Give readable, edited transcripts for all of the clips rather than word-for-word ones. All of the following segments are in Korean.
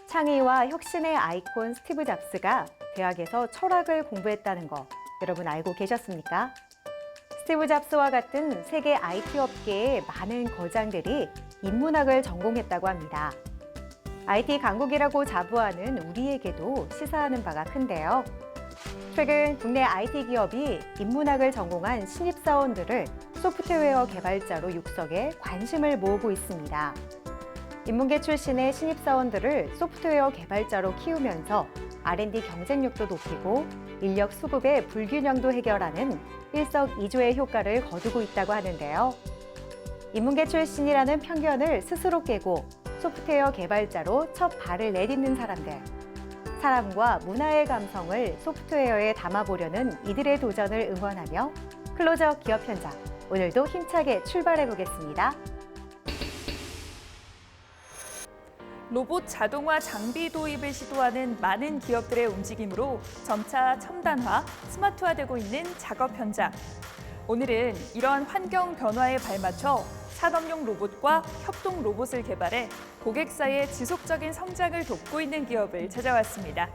창의와 혁신의 아이콘 스티브 잡스가 대학에서 철학을 공부했다는 거 여러분 알고 계셨습니까? 스티브 잡스와 같은 세계 IT 업계의 많은 거장들이 인문학을 전공했다고 합니다. IT 강국이라고 자부하는 우리에게도 시사하는 바가 큰데요. 최근 국내 IT 기업이 인문학을 전공한 신입사원들을 소프트웨어 개발자로 육성해 관심을 모으고 있습니다. 인문계 출신의 신입사원들을 소프트웨어 개발자로 키우면서 R&D 경쟁력도 높이고 인력 수급의 불균형도 해결하는 일석이조의 효과를 거두고 있다고 하는데요. 인문계 출신이라는 편견을 스스로 깨고 소프트웨어 개발자로 첫 발을 내딛는 사람들. 사람과 문화의 감성을 소프트웨어에 담아보려는 이들의 도전을 응원하며 클로저 기업 현장, 오늘도 힘차게 출발해 보겠습니다. 로봇 자동화 장비 도입을 시도하는 많은 기업들의 움직임으로 점차 첨단화, 스마트화되고 있는 작업 현장. 오늘은 이러한 환경 변화에 발맞춰 산업용 로봇과 협동 로봇을 개발해 고객사의 지속적인 성장을 돕고 있는 기업을 찾아왔습니다.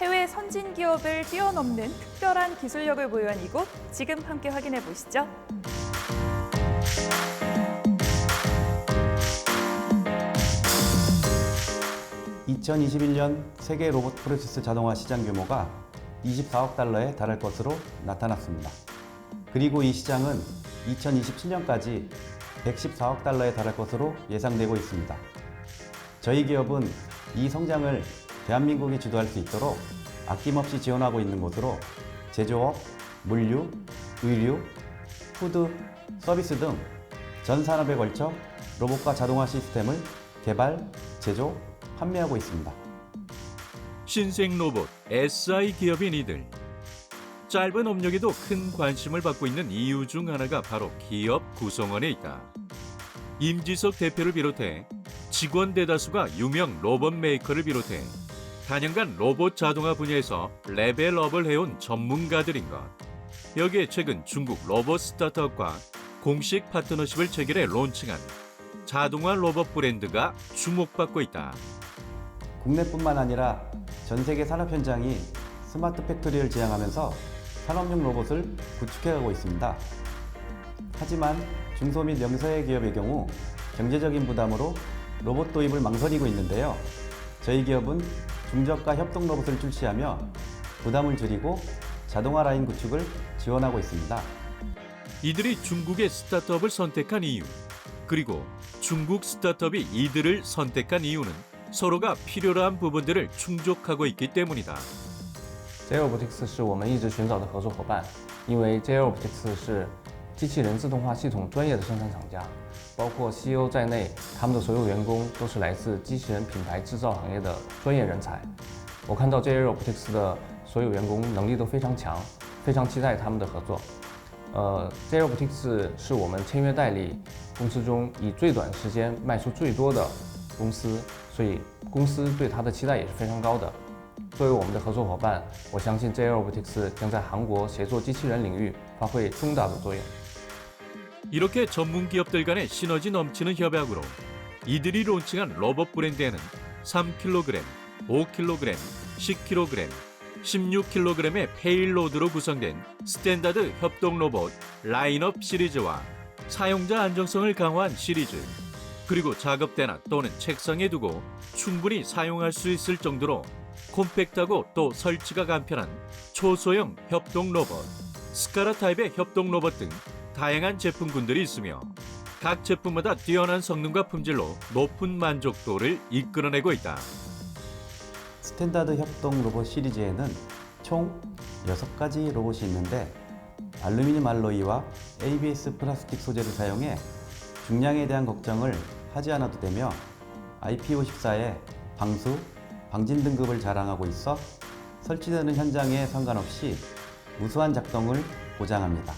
해외 선진 기업을 뛰어넘는 특별한 기술력을 보유한 이곳, 지금 함께 확인해 보시죠. (2021년) 세계 로봇 프로세스 자동화 시장 규모가 24억 달러에 달할 것으로 나타났습니다. 그리고 이 시장은 2027년까지 114억 달러에 달할 것으로 예상되고 있습니다. 저희 기업은 이 성장을 대한민국이 주도할 수 있도록 아낌없이 지원하고 있는 곳으로 제조업, 물류, 의류, 푸드, 서비스 등 전 산업에 걸쳐 로봇과 자동화 시스템을 개발, 제조, 판매하고 있습니다. 신생 로봇 SI 기업인 이들. 짧은 업력에도 큰 관심을 받고 있는 이유 중 하나가 바로 기업 구성원에 있다. 임지석 대표를 비롯해 직원 대다수가 유명 로봇 메이커를 비롯해 단연간 로봇 자동화 분야에서 레벨업을 해온 전문가들인 것. 여기에 최근 중국 로봇 스타트업과 공식 파트너십을 체결해 론칭한 자동화 로봇 브랜드가 주목받고 있다. 국내뿐만 아니라 전 세계 산업 현장이 스마트 팩토리를 지향하면서 산업용 로봇을 구축해가고 있습니다. 하지만 중소 및 영세의 기업의 경우 경제적인 부담으로 로봇 도입을 망설이고 있는데요. 저희 기업은 중저가 협동 로봇을 출시하며 부담을 줄이고 자동화 라인 구축을 지원하고 있습니다. 이들이 중국의 스타트업을 선택한 이유, 그리고 중국 스타트업이 이들을 선택한 이유는 서로가 필요로 한 부분들을 충족하고 있기 때문이다. JRobotics 是我们一直寻找的合作伙伴，因为 JRobotics 是机器人自动化系统专业的生产厂家，包括 CEO 在内，他们的所有员工都是来自机器人品牌制造行业的专业人才。我看到 JRobotics 的所有员工能力都非常强，非常期待他们的合作。JRobotics 是我们签约代理公司中以最短时间卖出最多的公司，所以公司对它的期待也是非常高的。作为我们的合作伙伴，我相信 JRobotics 将在韩国协作机器人领域发挥重大的作用。 이렇게 전문 기업들 간의 시너지 넘치는 협약으로 이들이 론칭한 로봇 브랜드에는 3kg, 5kg, 10kg, 16kg의 페일로드로 구성된 스탠다드 협동 로봇 라인업 시리즈와 사용자 안정성을 강화한 시리즈, 그리고 작업대나 또는 책상에 두고 충분히 사용할 수 있을 정도로 콤팩트하고 또 설치가 간편한 초소형 협동 로봇, 스카라 타입의 협동 로봇 등 다양한 제품군들이 있으며 각 제품마다 뛰어난 성능과 품질로 높은 만족도를 이끌어내고 있다. 스탠다드 협동 로봇 시리즈에는 총 6가지 로봇이 있는데 알루미늄 알로이와 ABS 플라스틱 소재를 사용해 중량에 대한 걱정을 하지 않아도 되며 IP54의 방수, 방진 등급을 자랑하고 있어 설치되는 현장에 상관없이 우수한 작동을 보장합니다.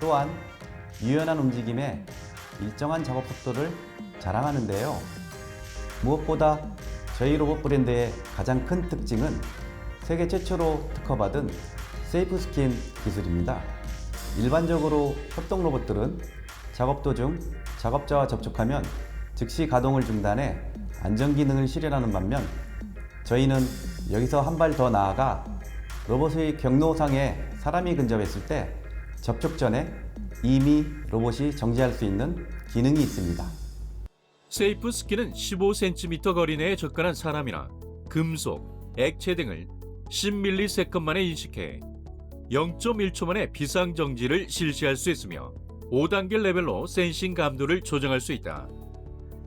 또한 유연한 움직임에 일정한 작업 속도를 자랑하는데요. 무엇보다 저희 로봇 브랜드의 가장 큰 특징은 세계 최초로 특허받은 세이프 스킨 기술입니다. 일반적으로 협동 로봇들은 작업 도중 작업자와 접촉하면 즉시 가동을 중단해 안전 기능을 실현하는 반면 저희는 여기서 한 발 더 나아가 로봇의 경로상에 사람이 근접했을 때 접촉 전에 이미 로봇이 정지할 수 있는 기능이 있습니다. 세이프 스킨은 15cm 거리 내에 접근한 사람이나 금속, 액체 등을 10ms 만에 인식해 0.1초 만에 비상정지를 실시할 수 있으며 5단계 레벨로 센싱 감도를 조정할 수 있다.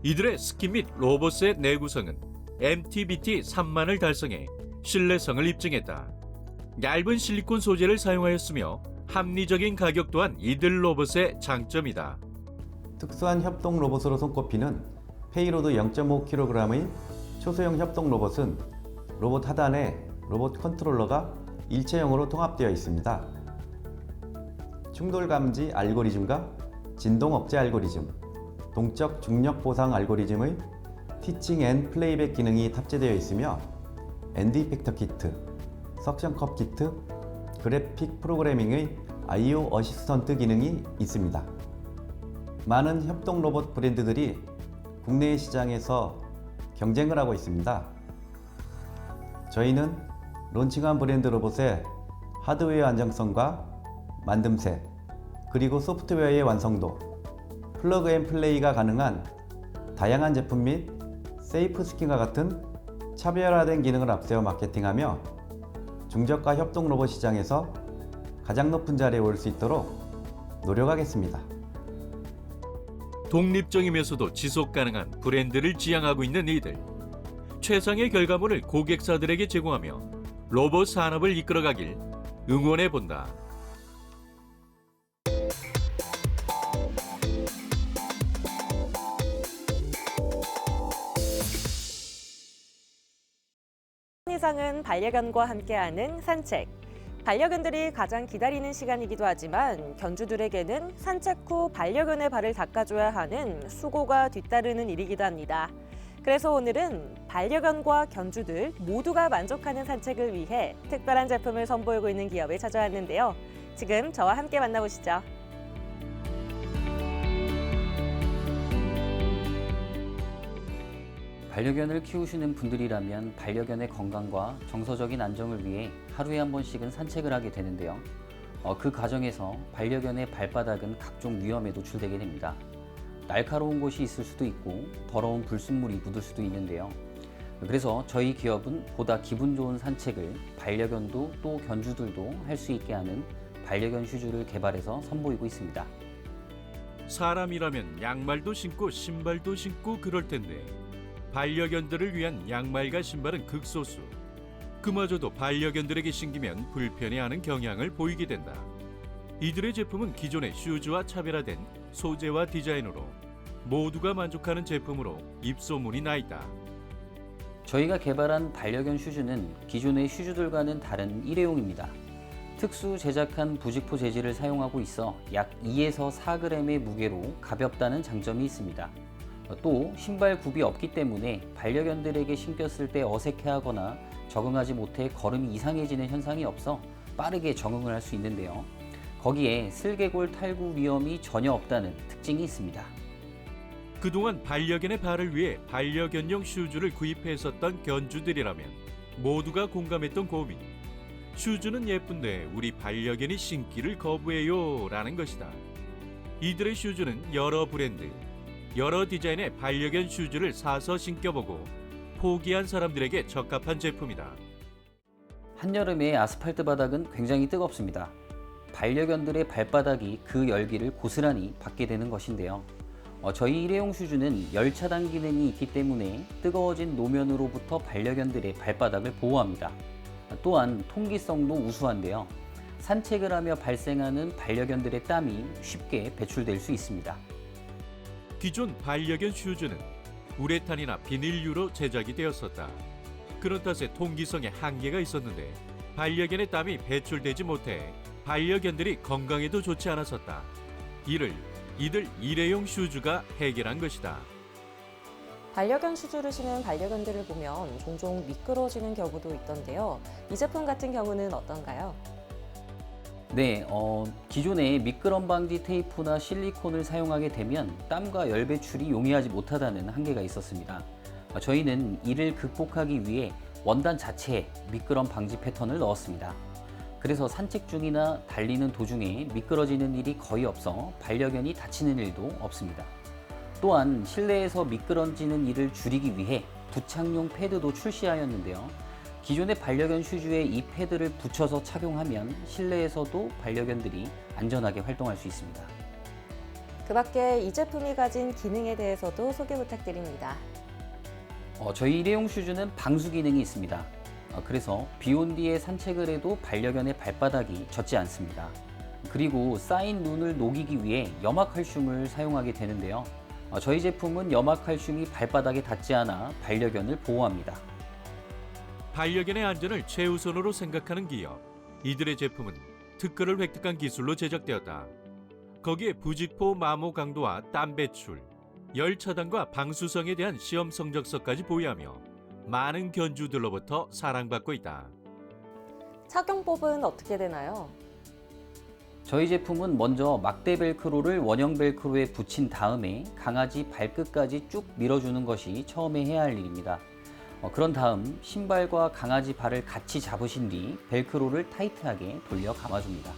이들의 스킨 및 로봇의 내구성은 MTBT 3만을 달성해 신뢰성을 입증했다. 얇은 실리콘 소재를 사용하였으며 합리적인 가격 또한 이들 로봇의 장점이다. 특수한 협동 로봇으로 손꼽히는 페이로드 0.5kg의 초소형 협동 로봇은 로봇 하단에 로봇 컨트롤러가 일체형으로 통합되어 있습니다. 충돌 감지 알고리즘과 진동 억제 알고리즘, 동적 중력 보상 알고리즘의 티칭 앤 플레이백 기능이 탑재되어 있으며 엔드 이펙터 키트, 석션 컵 키트, 그래픽 프로그래밍의 I/O 어시스턴트 기능이 있습니다. 많은 협동 로봇 브랜드들이 국내 시장에서 경쟁을 하고 있습니다. 저희는 론칭한 브랜드 로봇의 하드웨어 안정성과 만듦새, 그리고 소프트웨어의 완성도, 플러그 앤 플레이가 가능한 다양한 제품 및 세이프 스킨과 같은 차별화된 기능을 앞세워 마케팅하며 중저가 협동 로봇 시장에서 가장 높은 자리에 올 수 있도록 노력하겠습니다. 독립적이면서도 지속 가능한 브랜드를 지향하고 있는 이들. 최상의 결과물을 고객사들에게 제공하며 로봇 산업을 이끌어가길 응원해 본다. 이상은 반려견과 함께하는 산책. 반려견들이 가장 기다리는 시간이기도 하지만 견주들에게는 산책 후 반려견의 발을 닦아줘야 하는 수고가 뒤따르는 일이기도 합니다. 그래서 오늘은 반려견과 견주들 모두가 만족하는 산책을 위해 특별한 제품을 선보이고 있는 기업에 찾아왔는데요. 지금 저와 함께 만나보시죠. 반려견을 키우시는 분들이라면 반려견의 건강과 정서적인 안정을 위해 하루에 한 번씩은 산책을 하게 되는데요. 그 과정에서 반려견의 발바닥은 각종 위험에 노출되게 됩니다. 날카로운 곳이 있을 수도 있고 더러운 불순물이 묻을 수도 있는데요. 그래서 저희 기업은 보다 기분 좋은 산책을 반려견도 또 견주들도 할 수 있게 하는 반려견 슈즈를 개발해서 선보이고 있습니다. 사람이라면 양말도 신고 신발도 신고 그럴 텐데 반려견들을 위한 양말과 신발은 극소수. 그마저도 반려견들에게 신기면 불편해하는 경향을 보이게 된다. 이들의 제품은 기존의 슈즈와 차별화된 소재와 디자인으로 모두가 만족하는 제품으로 입소문이 나 있다. 저희가 개발한 반려견 슈즈는 기존의 슈즈들과는 다른 일회용입니다. 특수 제작한 부직포 재질을 사용하고 있어 약 2에서 4g의 무게로 가볍다는 장점이 있습니다. 또 신발 굽이 없기 때문에 반려견들에게 신겼을 때 어색해하거나 적응하지 못해 걸음이 이상해지는 현상이 없어 빠르게 적응을 할 수 있는데요. 거기에 슬개골 탈구 위험이 전혀 없다는 특징이 있습니다. 그동안 반려견의 발을 위해 반려견용 슈즈를 구입했었던 견주들이라면 모두가 공감했던 고민. 슈즈는 예쁜데 우리 반려견이 신기를 거부해요 라는 것이다. 이들의 슈즈는 여러 브랜드, 여러 디자인의 반려견 슈즈를 사서 신겨보고 포기한 사람들에게 적합한 제품이다. 한여름에 아스팔트 바닥은 굉장히 뜨겁습니다. 반려견들의 발바닥이 그 열기를 고스란히 받게 되는 것인데요. 저희 일회용 슈즈는 열차단 기능이 있기 때문에 뜨거워진 노면으로부터 반려견들의 발바닥을 보호합니다. 또한 통기성도 우수한데요. 산책을 하며 발생하는 반려견들의 땀이 쉽게 배출될 수 있습니다. 기존 반려견 슈즈는 우레탄이나 비닐유로 제작이 되었었다. 그런 탓에 통기성에 한계가 있었는데 반려견의 땀이 배출되지 못해 반려견들이 건강에도 좋지 않았었다. 이를 이들 일회용 슈즈가 해결한 것이다. 반려견 슈즈를 신은 반려견들을 보면 종종 미끄러지는 경우도 있던데요. 이 제품 같은 경우는 어떤가요? 네, 기존의 미끄럼 방지 테이프나 실리콘을 사용하게 되면 땀과 열 배출이 용이하지 못하다는 한계가 있었습니다. 저희는 이를 극복하기 위해 원단 자체에 미끄럼 방지 패턴을 넣었습니다. 그래서 산책 중이나 달리는 도중에 미끄러지는 일이 거의 없어 반려견이 다치는 일도 없습니다. 또한 실내에서 미끄러지는 일을 줄이기 위해 부착용 패드도 출시하였는데요. 기존의 반려견 슈즈에 이 패드를 붙여서 착용하면 실내에서도 반려견들이 안전하게 활동할 수 있습니다. 그 밖에 이 제품이 가진 기능에 대해서도 소개 부탁드립니다. 저희 일회용 슈즈는 방수 기능이 있습니다. 그래서 비 온 뒤에 산책을 해도 반려견의 발바닥이 젖지 않습니다. 그리고 쌓인 눈을 녹이기 위해 염화칼슘을 사용하게 되는데요. 저희 제품은 염화칼슘이 발바닥에 닿지 않아 반려견을 보호합니다. 반려견의 안전을 최우선으로 생각하는 기업. 이들의 제품은 특허를 획득한 기술로 제작되었다. 거기에 부직포 마모 강도와 땀 배출, 열 차단과 방수성에 대한 시험 성적서까지 보유하며 많은 견주들로부터 사랑받고 있다. 착용법은 어떻게 되나요? 저희 제품은 먼저 막대 벨크로를 원형 벨크로에 붙인 다음에 강아지 발끝까지 쭉 밀어주는 것이 처음에 해야 할 일입니다. 그런 다음 신발과 강아지 발을 같이 잡으신 뒤 벨크로를 타이트하게 돌려 감아줍니다.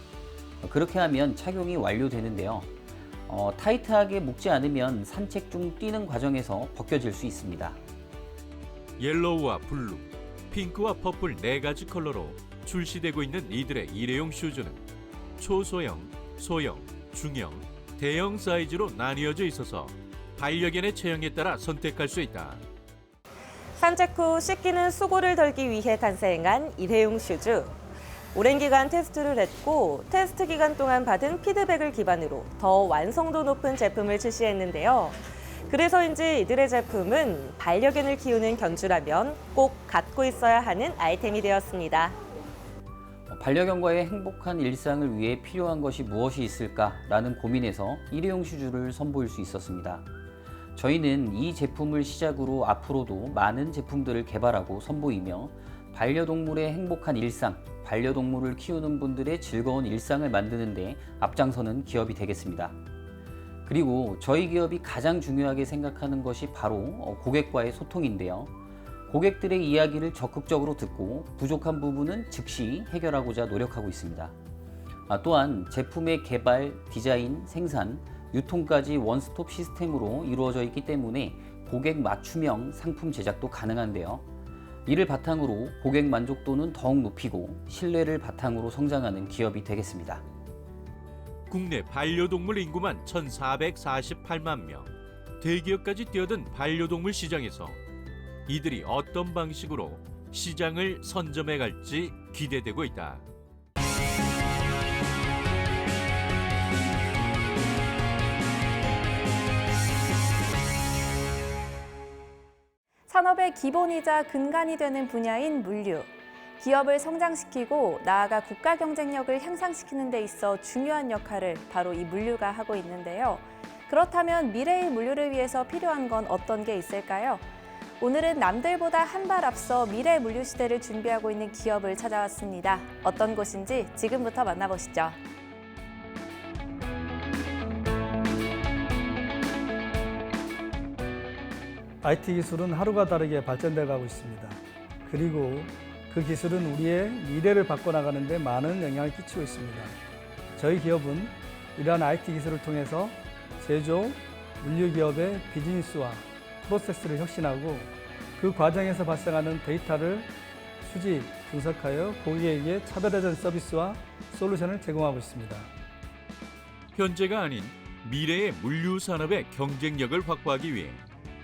그렇게 하면 착용이 완료되는데요. 타이트하게 묶지 않으면 산책 중 뛰는 과정에서 벗겨질 수 있습니다. 옐로우와 블루, 핑크와 퍼플 4가지 컬러로 출시되고 있는 이들의 일회용 슈즈는 초소형, 소형, 중형, 대형 사이즈로 나뉘어져 있어서 반려견의 체형에 따라 선택할 수 있다. 산책 후 씻기는 수고를 덜기 위해 탄생한 일회용 슈즈. 오랜 기간 테스트를 했고 테스트 기간 동안 받은 피드백을 기반으로 더 완성도 높은 제품을 출시했는데요. 그래서인지 이들의 제품은 반려견을 키우는 견주라면 꼭 갖고 있어야 하는 아이템이 되었습니다. 반려견과의 행복한 일상을 위해 필요한 것이 무엇이 있을까라는 고민에서 일회용 슈즈를 선보일 수 있었습니다. 저희는 이 제품을 시작으로 앞으로도 많은 제품들을 개발하고 선보이며 반려동물의 행복한 일상, 반려동물을 키우는 분들의 즐거운 일상을 만드는 데 앞장서는 기업이 되겠습니다. 그리고 저희 기업이 가장 중요하게 생각하는 것이 바로 고객과의 소통인데요. 고객들의 이야기를 적극적으로 듣고 부족한 부분은 즉시 해결하고자 노력하고 있습니다. 또한 제품의 개발, 디자인, 생산, 유통까지 원스톱 시스템으로 이루어져 있기 때문에 고객 맞춤형 상품 제작도 가능한데요. 이를 바탕으로 고객 만족도는 더욱 높이고 신뢰를 바탕으로 성장하는 기업이 되겠습니다. 국내 반려동물 인구만 1,448만 명. 대기업까지 뛰어든 반려동물 시장에서 이들이 어떤 방식으로 시장을 선점해 갈지 기대되고 있다. 산업의 기본이자 근간이 되는 분야인 물류. 기업을 성장시키고 나아가 국가 경쟁력을 향상시키는 데 있어 중요한 역할을 바로 이 물류가 하고 있는데요. 그렇다면 미래의 물류를 위해서 필요한 건 어떤 게 있을까요? 오늘은 남들보다 한 발 앞서 미래 물류 시대를 준비하고 있는 기업을 찾아왔습니다. 어떤 곳인지 지금부터 만나보시죠. IT 기술은 하루가 다르게 발전돼 가고 있습니다. 그리고 그 기술은 우리의 미래를 바꿔나가는 데 많은 영향을 끼치고 있습니다. 저희 기업은 이러한 IT 기술을 통해서 제조, 물류 기업의 비즈니스와 프로세스를 혁신하고 그 과정에서 발생하는 데이터를 수집, 분석하여 고객에게 차별화된 서비스와 솔루션을 제공하고 있습니다. 현재가 아닌 미래의 물류 산업의 경쟁력을 확보하기 위해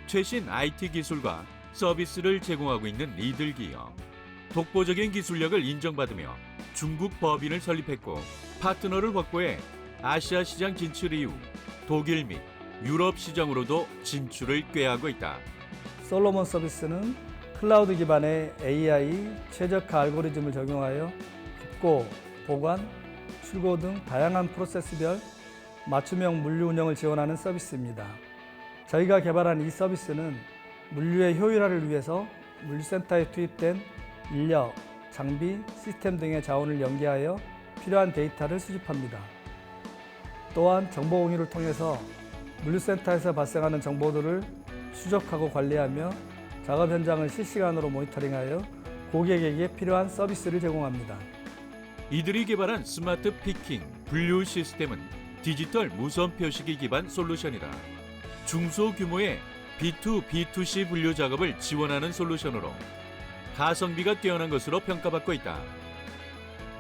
최신 IT 기술과 서비스를 제공하고 있는 이들 기업. 독보적인 기술력을 인정받으며 중국 법인을 설립했고 파트너를 확보해 아시아 시장 진출 이후 독일 및 유럽 시장으로도 진출을 꾀하고 있다. 솔로몬 서비스는 클라우드 기반의 AI 최적화 알고리즘을 적용하여 입고, 보관, 출고 등 다양한 프로세스별 맞춤형 물류 운영을 지원하는 서비스입니다. 저희가 개발한 이 서비스는 물류의 효율화를 위해서 물류센터에 투입된 인력, 장비, 시스템 등의 자원을 연계하여 필요한 데이터를 수집합니다. 또한 정보 공유를 통해서 물류센터에서 발생하는 정보들을 추적하고 관리하며 작업 현장을 실시간으로 모니터링하여 고객에게 필요한 서비스를 제공합니다. 이들이 개발한 스마트 피킹, 분류 시스템은 디지털 무선 표시기 기반 솔루션이다. 중소규모의 B2B2C 분류 작업을 지원하는 솔루션으로 가성비가 뛰어난 것으로 평가받고 있다.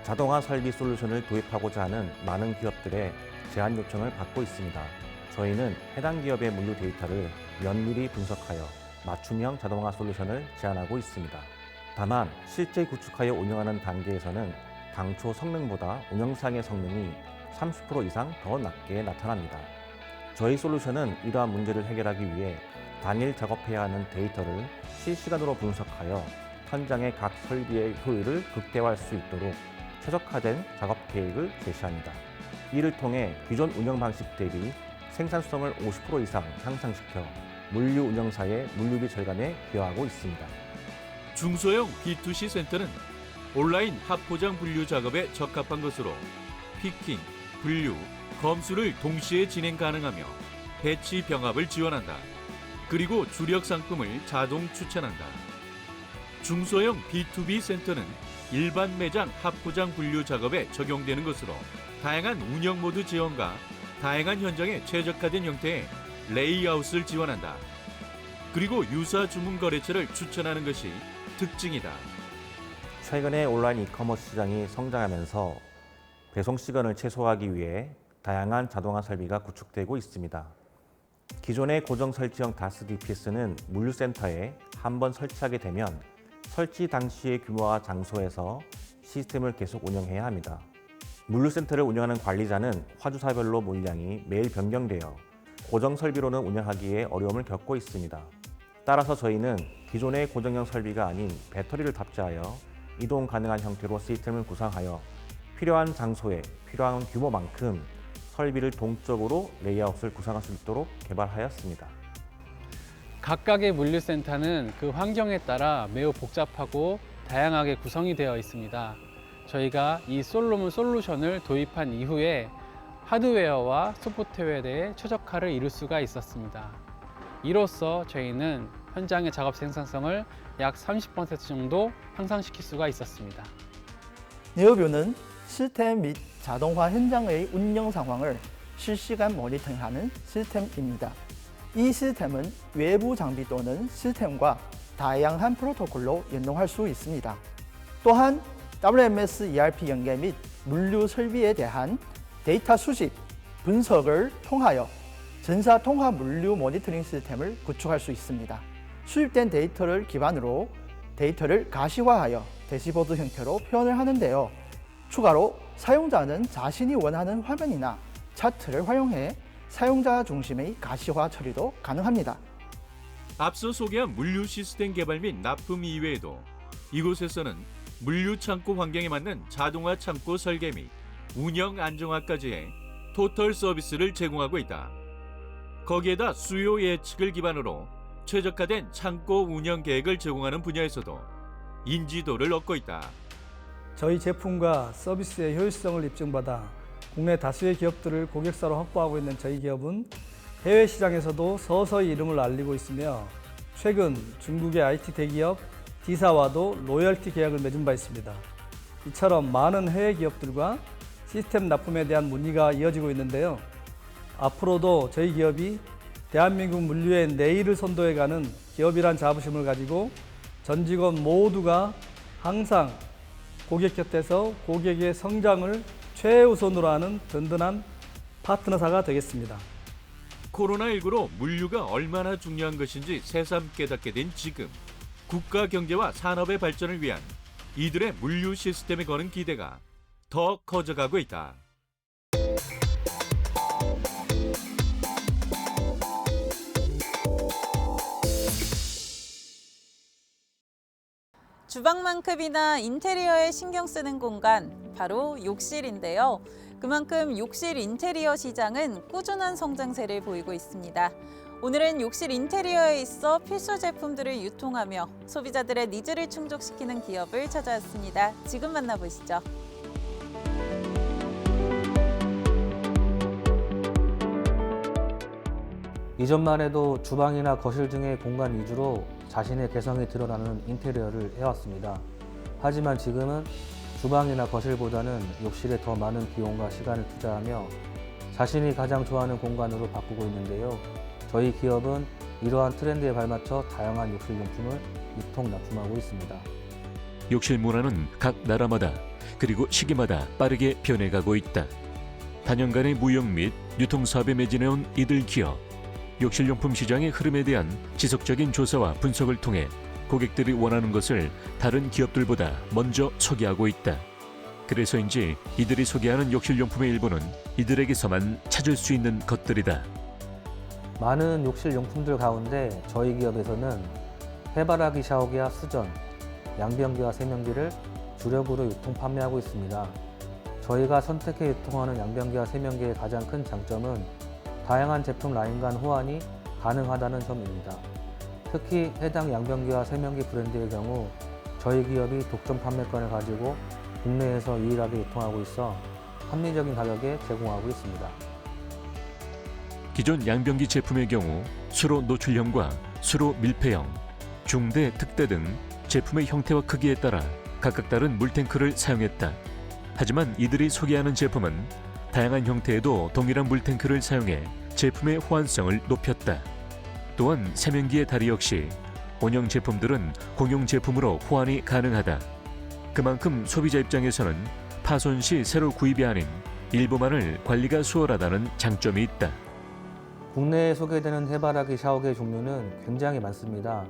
자동화 설비 솔루션을 도입하고자 하는 많은 기업들의 제안 요청을 받고 있습니다. 저희는 해당 기업의 물류 데이터를 면밀히 분석하여 맞춤형 자동화 솔루션을 제안하고 있습니다. 다만 실제 구축하여 운영하는 단계에서는 당초 성능보다 운영상의 성능이 30% 이상 더 낮게 나타납니다. 저희 솔루션은 이러한 문제를 해결하기 위해 단일 작업해야 하는 데이터를 실시간으로 분석하여 현장의 각 설비의 효율을 극대화할 수 있도록 최적화된 작업 계획을 제시합니다. 이를 통해 기존 운영 방식 대비 생산성을 50% 이상 향상시켜 물류 운영사의 물류비 절감에 기여하고 있습니다. 중소형 B2C 센터는 온라인 합포장 분류 작업에 적합한 것으로 피킹, 분류, 검수를 동시에 진행 가능하며 배치 병합을 지원한다. 그리고 주력 상품을 자동 추천한다. 중소형 B2B 센터는 일반 매장 합포장 분류 작업에 적용되는 것으로 다양한 운영 모드 지원과 다양한 현장에 최적화된 형태의 레이아웃을 지원한다. 그리고 유사 주문 거래처를 추천하는 것이 특징이다. 최근에 온라인 이커머스 시장이 성장하면서 배송 시간을 최소화하기 위해 다양한 자동화 설비가 구축되고 있습니다. 기존의 고정 설치형 다스 DPS는 물류센터에 한번 설치하게 되면 설치 당시의 규모와 장소에서 시스템을 계속 운영해야 합니다. 물류센터를 운영하는 관리자는 화주사별로 물량이 매일 변경되어 고정 설비로는 운영하기에 어려움을 겪고 있습니다. 따라서 저희는 기존의 고정형 설비가 아닌 배터리를 탑재하여 이동 가능한 형태로 시스템을 구상하여 필요한 장소에 필요한 규모만큼 설비를 동적으로 레이아웃을 구상할 수 있도록 개발하였습니다. 각각의 물류센터는 그 환경에 따라 매우 복잡하고 다양하게 구성이 되어 있습니다. 저희가 이 솔로몬 솔루션을 도입한 이후에 하드웨어와 소프트웨어에 대해 최적화를 이룰 수가 있었습니다. 이로써 저희는 현장의 작업 생산성을 약 30% 정도 향상시킬 수가 있었습니다. 네오뷰는 시스템 및 자동화 현장의 운영 상황을 실시간 모니터링하는 시스템입니다. 이 시스템은 외부 장비 또는 시스템과 다양한 프로토콜로 연동할 수 있습니다. 또한 WMS ERP 연계 및 물류 설비에 대한 데이터 수집, 분석을 통하여 전사 통합 물류 모니터링 시스템을 구축할 수 있습니다. 수집된 데이터를 기반으로 데이터를 가시화하여 대시보드 형태로 표현을 하는데요. 추가로 사용자는 자신이 원하는 화면이나 차트를 활용해 사용자 중심의 가시화 처리도 가능합니다. 앞서 소개한 물류 시스템 개발 및 납품 이외에도 이곳에서는 물류 창고 환경에 맞는 자동화 창고 설계 및 운영 안정화까지의 토털 서비스를 제공하고 있다. 거기에다 수요 예측을 기반으로 최적화된 창고 운영 계획을 제공하는 분야에서도 인지도를 얻고 있다. 저희 제품과 서비스의 효율성을 입증받아 국내 다수의 기업들을 고객사로 확보하고 있는 저희 기업은 해외 시장에서도 서서히 이름을 알리고 있으며 최근 중국의 IT 대기업 D사와도 로열티 계약을 맺은 바 있습니다. 이처럼 많은 해외 기업들과 시스템 납품에 대한 문의가 이어지고 있는데요. 앞으로도 저희 기업이 대한민국 물류의 내일을 선도해가는 기업이란 자부심을 가지고 전 직원 모두가 항상 고객 곁에서 고객의 성장을 최우선으로 하는 든든한 파트너사가 되겠습니다. 코로나19로 물류가 얼마나 중요한 것인지 새삼 깨닫게 된 지금, 국가 경제와 산업의 발전을 위한 이들의 물류 시스템에 거는 기대가 더 커져가고 있다. 주방만큼이나 인테리어에 신경 쓰는 공간, 바로 욕실인데요. 그만큼 욕실 인테리어 시장은 꾸준한 성장세를 보이고 있습니다. 오늘은 욕실 인테리어에 있어 필수 제품들을 유통하며 소비자들의 니즈를 충족시키는 기업을 찾아왔습니다. 지금 만나보시죠. 이전만 해도 주방이나 거실 등의 공간 위주로 자신의 개성이 드러나는 인테리어를 해왔습니다. 하지만 지금은 주방이나 거실보다는 욕실에 더 많은 비용과 시간을 투자하며 자신이 가장 좋아하는 공간으로 바꾸고 있는데요. 저희 기업은 이러한 트렌드에 발맞춰 다양한 욕실용품을 유통 납품하고 있습니다. 욕실 문화는 각 나라마다 그리고 시기마다 빠르게 변해가고 있다. 단연간의 무역 및 유통사업에 매진해온 이들 기업. 욕실용품 시장의 흐름에 대한 지속적인 조사와 분석을 통해 고객들이 원하는 것을 다른 기업들보다 먼저 소개하고 있다. 그래서인지 이들이 소개하는 욕실용품의 일부는 이들에게서만 찾을 수 있는 것들이다. 많은 욕실용품들 가운데 저희 기업에서는 해바라기 샤워기와 수전, 양변기와 세면기를 주력으로 유통 판매하고 있습니다. 저희가 선택해 유통하는 양변기와 세면기의 가장 큰 장점은 다양한 제품 라인 간 호환이 가능하다는 점입니다. 특히 해당 양변기와 세면기 브랜드의 경우 저희 기업이 독점 판매권을 가지고 국내에서 유일하게 유통하고 있어 합리적인 가격에 제공하고 있습니다. 기존 양변기 제품의 경우 수로 노출형과 수로 밀폐형, 중대, 특대 등 제품의 형태와 크기에 따라 각각 다른 물탱크를 사용했다. 하지만 이들이 소개하는 제품은 다양한 형태에도 동일한 물탱크를 사용해 제품의 호환성을 높였다. 또한 세면기의 다리 역시 원형 제품들은 공용 제품으로 호환이 가능하다. 그만큼 소비자 입장에서는 파손 시 새로 구입이 아닌 일부만을 관리가 수월하다는 장점이 있다. 국내에 소개되는 해바라기 샤워기 종류는 굉장히 많습니다.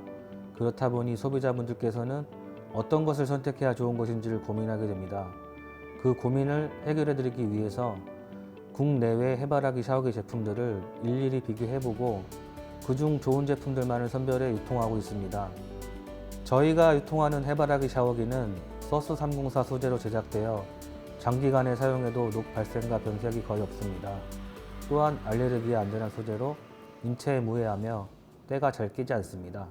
그렇다 보니 소비자분들께서는 어떤 것을 선택해야 좋은 것인지를 고민하게 됩니다. 그 고민을 해결해드리기 위해서 국내외 해바라기 샤워기 제품들을 일일이 비교해보고 그중 좋은 제품들만을 선별해 유통하고 있습니다. 저희가 유통하는 해바라기 샤워기는 서스 304 소재로 제작되어 장기간에 사용해도 녹 발생과 변색이 거의 없습니다. 또한 알레르기에 안전한 소재로 인체에 무해하며 때가 잘 끼지 않습니다.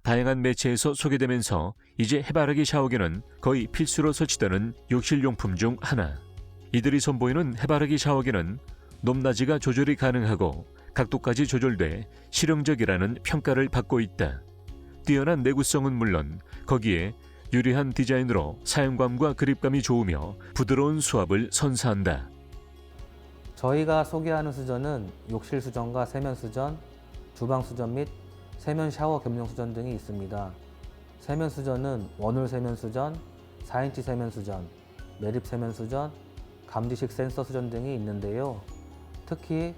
다양한 매체에서 소개되면서 이제 해바라기 샤워기는 거의 필수로 설치되는 욕실용품 중 하나. 이들이 선보이는 해바라기 샤워기는 높낮이가 조절이 가능하고 각도까지 조절돼 실용적이라는 평가를 받고 있다. 뛰어난 내구성은 물론 거기에 유리한 디자인으로 사용감과 그립감이 좋으며 부드러운 수압을 선사한다. 저희가 소개하는 수전은 욕실 수전과 세면 수전, 주방 수전 및 세면 샤워 겸용 수전 등이 있습니다. 세면 수전은 원울 세면 수전, 4인치 세면 수전, 매립 세면 수전, 감지식 센서 수전 등이 있는데요. 특히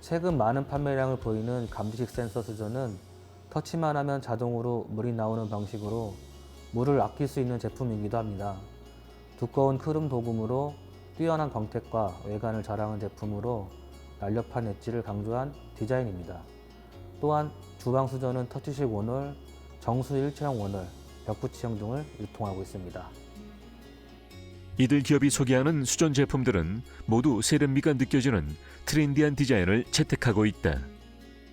최근 많은 판매량을 보이는 감지식 센서 수전은 터치만 하면 자동으로 물이 나오는 방식으로 물을 아낄 수 있는 제품이기도 합니다. 두꺼운 크롬 도금으로 뛰어난 광택과 외관을 자랑한 제품으로 날렵한 엣지를 강조한 디자인입니다. 또한 주방 수전은 터치식 원홀, 정수 일체형 원홀, 벽붙이형 등을 유통하고 있습니다. 이들 기업이 소개하는 수전 제품들은 모두 세련미가 느껴지는 트렌디한 디자인을 채택하고 있다.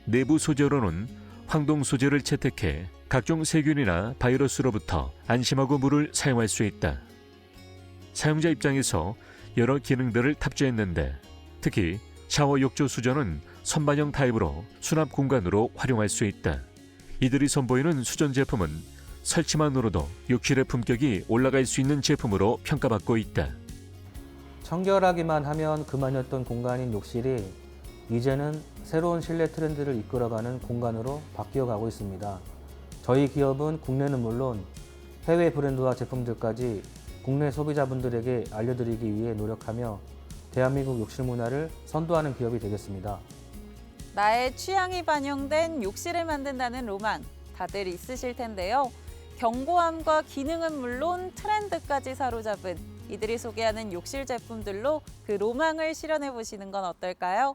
내부 소재로는 황동 소재를 채택해 각종 세균이나 바이러스로부터 안심하고 물을 사용할 수 있다. 사용자 입장에서 여러 기능들을 탑재했는데 특히 샤워 욕조 수전은 선반형 타입으로 수납 공간으로 활용할 수 있다. 이들이 선보이는 수전 제품은 설치만으로도 욕실의 품격이 올라갈 수 있는 제품으로 평가받고 있다. 청결하기만 하면 그만이었던 공간인 욕실이 이제는 새로운 실내 트렌드를 이끌어가는 공간으로 바뀌어가고 있습니다. 저희 기업은 국내는 물론 해외 브랜드와 제품들까지 국내 소비자분들에게 알려드리기 위해 노력하며 대한민국 욕실 문화를 선도하는 기업이 되겠습니다. 나의 취향이 반영된 욕실을 만든다는 로망 다들 있으실 텐데요. 견고함과 기능은 물론 트렌드까지 사로잡은 이들이 소개하는 욕실 제품들로 그 로망을 실현해 보시는 건 어떨까요?